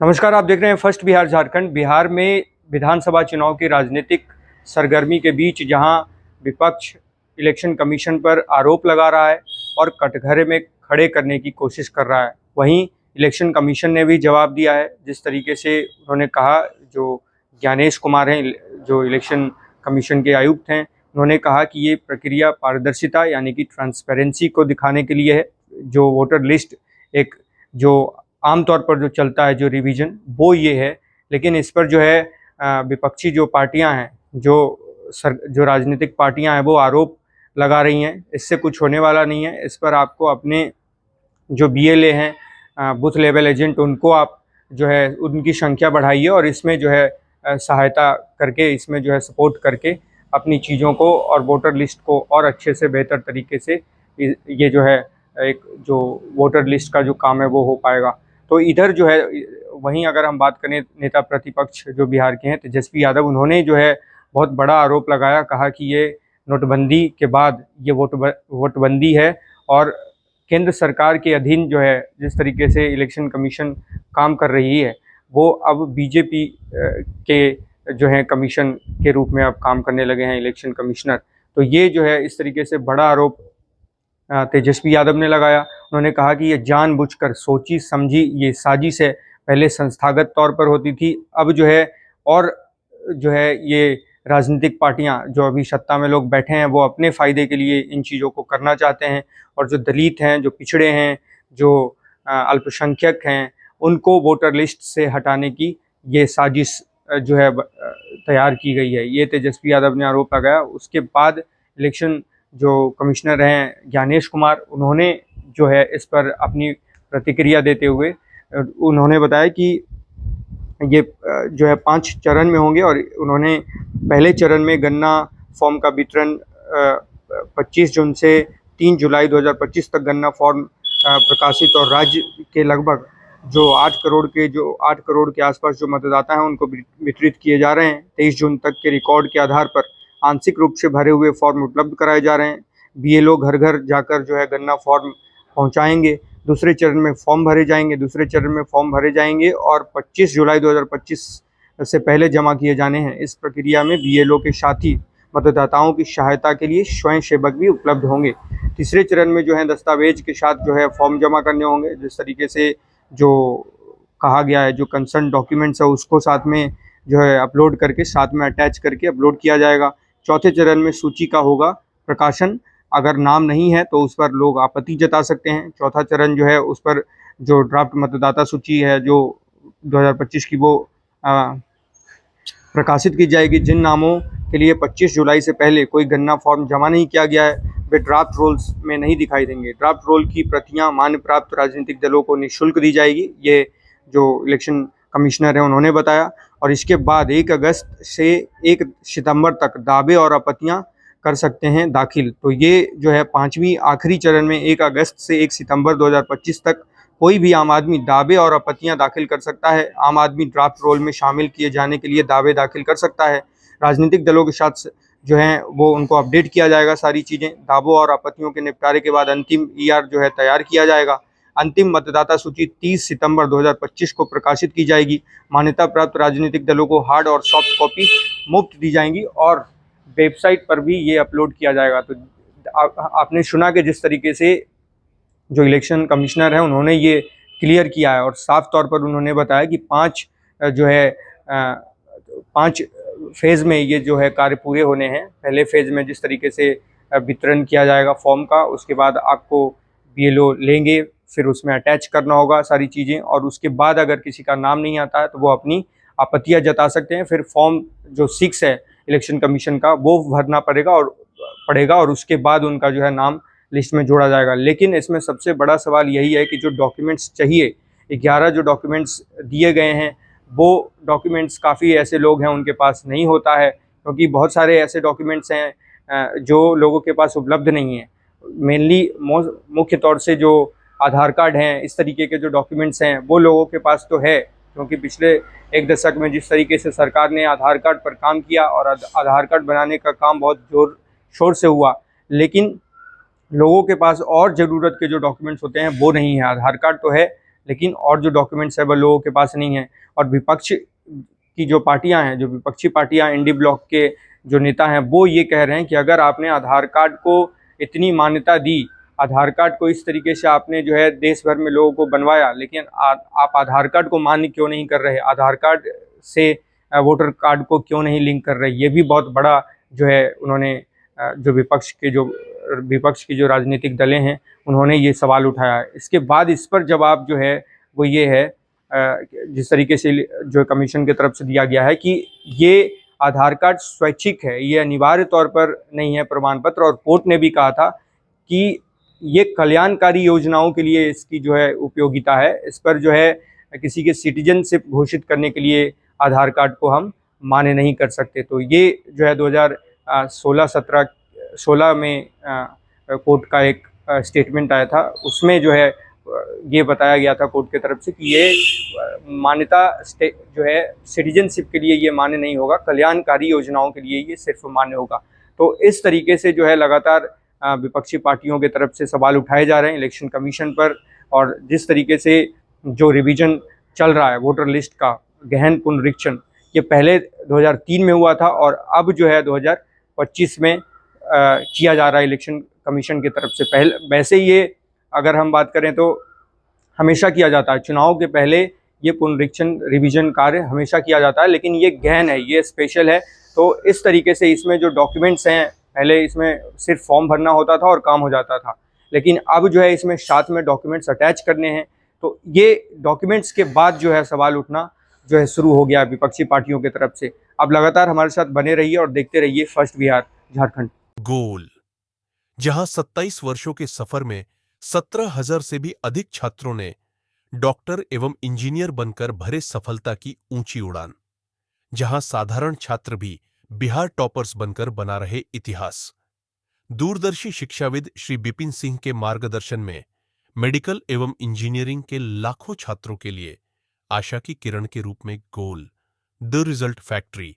नमस्कार, आप देख रहे हैं फर्स्ट बिहार झारखंड। बिहार में विधानसभा चुनाव की राजनीतिक सरगर्मी के बीच जहां विपक्ष इलेक्शन कमीशन पर आरोप लगा रहा है और कटघरे में खड़े करने की कोशिश कर रहा है, वहीं इलेक्शन कमीशन ने भी जवाब दिया है। जिस तरीके से उन्होंने कहा, जो ज्ञानेश कुमार हैं, जो इलेक्शन कमीशन के आयुक्त हैं, उन्होंने कहा कि ये प्रक्रिया पारदर्शिता यानी कि ट्रांसपेरेंसी को दिखाने के लिए है। जो वोटर लिस्ट एक जो आमतौर पर जो चलता है, जो रिवीजन, वो ये है। लेकिन इस पर जो है विपक्षी जो पार्टियां हैं, जो राजनीतिक पार्टियां हैं, वो आरोप लगा रही हैं। इससे कुछ होने वाला नहीं है। इस पर आपको अपने जो बीएलए हैं, बूथ लेवल एजेंट, उनको आप जो है उनकी संख्या बढ़ाइए और इसमें जो है सहायता करके, इसमें जो है सपोर्ट करके अपनी चीज़ों को और वोटर लिस्ट को और अच्छे से बेहतर तरीके से ये जो है एक जो वोटर लिस्ट का जो काम है वो हो पाएगा। तो इधर जो है, वहीं अगर हम बात करें नेता प्रतिपक्ष जो बिहार के हैं तेजस्वी यादव, उन्होंने जो है बहुत बड़ा आरोप लगाया। कहा कि ये नोटबंदी के बाद ये वोटबंदी है और केंद्र सरकार के अधीन जो है जिस तरीके से इलेक्शन कमीशन काम कर रही है, वो अब बीजेपी के जो है कमीशन के रूप में अब काम करने लगे हैं इलेक्शन कमिश्नर। तो ये जो है इस तरीके से बड़ा आरोप तेजस्वी यादव ने लगाया। उन्होंने कहा कि ये जानबूझकर सोची समझी ये साजिश है। पहले संस्थागत तौर पर होती थी, अब जो है और जो है ये राजनीतिक पार्टियां, जो अभी सत्ता में लोग बैठे हैं, वो अपने फ़ायदे के लिए इन चीज़ों को करना चाहते हैं। और जो दलित हैं, जो पिछड़े हैं, जो अल्पसंख्यक हैं, उनको वोटर लिस्ट से हटाने की ये साजिश जो है तैयार की गई है। ये तेजस्वी यादव ने आरोप लगाया। उसके बाद इलेक्शन जो कमिश्नर हैं ज्ञानेश कुमार, उन्होंने जो है इस पर अपनी प्रतिक्रिया देते हुए उन्होंने बताया कि ये जो है 5 चरण में होंगे और उन्होंने पहले चरण में गन्ना फॉर्म का वितरण 25 जून से 3 जुलाई 2025 तक गन्ना फॉर्म प्रकाशित और राज्य के लगभग जो 8 करोड़ के आसपास जो मतदाता हैं उनको वितरित किए जा रहे हैं। 23 जून तक के रिकॉर्ड के आधार पर आंशिक रूप से भरे हुए फॉर्म उपलब्ध कराए जा रहे हैं। बीएलओ घर घर जाकर जो है गन्ना फॉर्म पहुंचाएंगे। दूसरे चरण में फॉर्म भरे जाएंगे और 25 जुलाई 2025 से पहले जमा किए जाने हैं। इस प्रक्रिया में बीएलओ के साथ ही मतदाताओं की सहायता के लिए स्वयं सेवक भी उपलब्ध होंगे। तीसरे चरण में जो है दस्तावेज के साथ जो है फॉर्म जमा करने होंगे। जिस तरीके से जो कहा गया है, जो कंसर्न डॉक्यूमेंट्स है उसको साथ में जो है अपलोड करके, साथ में अटैच करके अपलोड किया जाएगा। चौथे चरण में सूची का होगा प्रकाशन। अगर नाम नहीं है तो उस पर लोग आपत्ति जता सकते हैं। चौथा चरण जो है उस पर जो ड्राफ्ट मतदाता सूची है जो 2025 की, वो प्रकाशित की जाएगी। जिन नामों के लिए 25 जुलाई से पहले कोई गन्ना फॉर्म जमा नहीं किया गया है, वे ड्राफ्ट रोल्स में नहीं दिखाई देंगे। ड्राफ्ट रोल की प्रतियां मान्य प्राप्त राजनीतिक दलों को निःशुल्क दी जाएगी, ये जो इलेक्शन कमिश्नर है उन्होंने बताया। और इसके बाद 1 अगस्त से 1 सितंबर तक दावे और आपत्तियां कर सकते हैं दाखिल। तो ये जो है 5वीं आखिरी चरण में 1 अगस्त से 1 सितंबर 2025 तक कोई भी आम आदमी दावे और आपत्तियां दाखिल कर सकता है। आम आदमी ड्राफ्ट रोल में शामिल किए जाने के लिए दावे दाखिल कर सकता है। राजनीतिक दलों के साथ जो है वो उनको अपडेट किया जाएगा सारी चीज़ें। दावों और आपत्तियों के निपटारे के बाद अंतिम ईआर जो है तैयार किया जाएगा। अंतिम मतदाता सूची 30 सितंबर 2025 को प्रकाशित की जाएगी। मान्यता प्राप्त राजनीतिक दलों को हार्ड और सॉफ्ट कॉपी मुफ्त दी जाएंगी और वेबसाइट पर भी ये अपलोड किया जाएगा। तो आपने सुना कि जिस तरीके से जो इलेक्शन कमिश्नर हैं उन्होंने ये क्लियर किया है और साफ तौर पर उन्होंने बताया कि 5 फेज़ में ये जो है कार्य पूरे होने हैं। पहले फेज़ में जिस तरीके से वितरण किया जाएगा फॉर्म का, उसके बाद आपको बीएलओ लेंगे, फिर उसमें अटैच करना होगा सारी चीज़ें, और उसके बाद अगर किसी का नाम नहीं आता है तो वो अपनी आपत्तियां जता सकते हैं। फिर फॉर्म जो 6 है इलेक्शन कमीशन का, वो भरना पड़ेगा और उसके बाद उनका जो है नाम लिस्ट में जोड़ा जाएगा। लेकिन इसमें सबसे बड़ा सवाल यही है कि जो डॉक्यूमेंट्स चाहिए, 11 जो डॉक्यूमेंट्स दिए गए हैं, वो डॉक्यूमेंट्स काफ़ी ऐसे लोग हैं उनके पास नहीं होता है, क्योंकि बहुत सारे ऐसे डॉक्यूमेंट्स हैं जो लोगों के पास उपलब्ध नहीं हैं। मेनली मुख्य तौर से जो आधार कार्ड हैं, इस तरीके के जो डॉक्यूमेंट्स हैं वो लोगों के पास तो है, क्योंकि पिछले 1 दशक में जिस तरीके से सरकार ने आधार कार्ड पर काम किया और आधार कार्ड बनाने का काम बहुत जोर शोर से हुआ, लेकिन लोगों के पास और ज़रूरत के जो डॉक्यूमेंट्स होते हैं वो नहीं है। आधार कार्ड तो है लेकिन और जो डॉक्यूमेंट्स है वो लोगों के पास नहीं है। और विपक्ष की जो पार्टियां हैं, जो विपक्षी पार्टियां, इंडी ब्लॉक के जो नेता हैं, वो ये कह रहे हैं कि अगर आपने आधार कार्ड को इतनी मान्यता दी, आधार कार्ड को इस तरीके से आपने जो है देश भर में लोगों को बनवाया, लेकिन आप आधार कार्ड को मान्य क्यों नहीं कर रहे, आधार कार्ड से वोटर कार्ड को क्यों नहीं लिंक कर रहे। ये भी बहुत बड़ा जो है उन्होंने जो विपक्ष की जो राजनीतिक दलें हैं उन्होंने ये सवाल उठाया। इसके बाद इस पर जवाब जो है वो ये है, जिस तरीके से जो कमीशन की तरफ से दिया गया है कि ये आधार कार्ड स्वैच्छिक है, ये अनिवार्य तौर पर नहीं है प्रमाण पत्र। और कोर्ट ने भी कहा था कि ये कल्याणकारी योजनाओं के लिए इसकी जो है उपयोगिता है, इस पर जो है किसी के सिटीजनशिप घोषित करने के लिए आधार कार्ड को हम मान्य नहीं कर सकते। तो ये जो है 2016 में कोर्ट का एक स्टेटमेंट आया था, उसमें जो है ये बताया गया था कोर्ट की तरफ से कि ये मान्यता जो है सिटीजनशिप के लिए ये मान्य नहीं होगा, कल्याणकारी योजनाओं के लिए ये सिर्फ मान्य होगा। तो इस तरीके से जो है लगातार विपक्षी पार्टियों की तरफ से सवाल उठाए जा रहे हैं इलेक्शन कमीशन पर। और जिस तरीके से जो रिवीजन चल रहा है वोटर लिस्ट का गहन पुनरीक्षण, ये पहले 2003 में हुआ था और अब जो है 2025 में किया जा रहा है इलेक्शन कमीशन की तरफ से। पहले वैसे ये अगर हम बात करें तो हमेशा किया जाता है, चुनाव के पहले ये पुनरीक्षण रिवीजन कार्य हमेशा किया जाता है, लेकिन ये गहन है, ये स्पेशल है। तो इस तरीके से इसमें जो डॉक्यूमेंट्स हैं, पहले इसमें सिर्फ फॉर्म भरना होता था और काम हो जाता था, लेकिन अब जो है इसमें साथ में डॉक्यूमेंट्स अटैच करने हैं। तो ये डॉक्यूमेंट्स के बाद जो है सवाल उठना जो है शुरू हो गया विपक्षी पार्टियों की तरफ से। अब लगातार हमारे साथ बने रहिए और देखते रहिए फर्स्ट बिहार झारखंड। गोल, जहां 27 वर्षों के सफर में 17,000 से भी अधिक छात्रों ने डॉक्टर एवं इंजीनियर बनकर भरे सफलता की ऊंची उड़ान, जहां साधारण छात्र भी बिहार टॉपर्स बनकर बना रहे इतिहास। दूरदर्शी शिक्षाविद श्री बिपिन सिंह के मार्गदर्शन में मेडिकल एवं इंजीनियरिंग के लाखों छात्रों के लिए आशा की किरण के रूप में गोल, द रिजल्ट फैक्ट्री।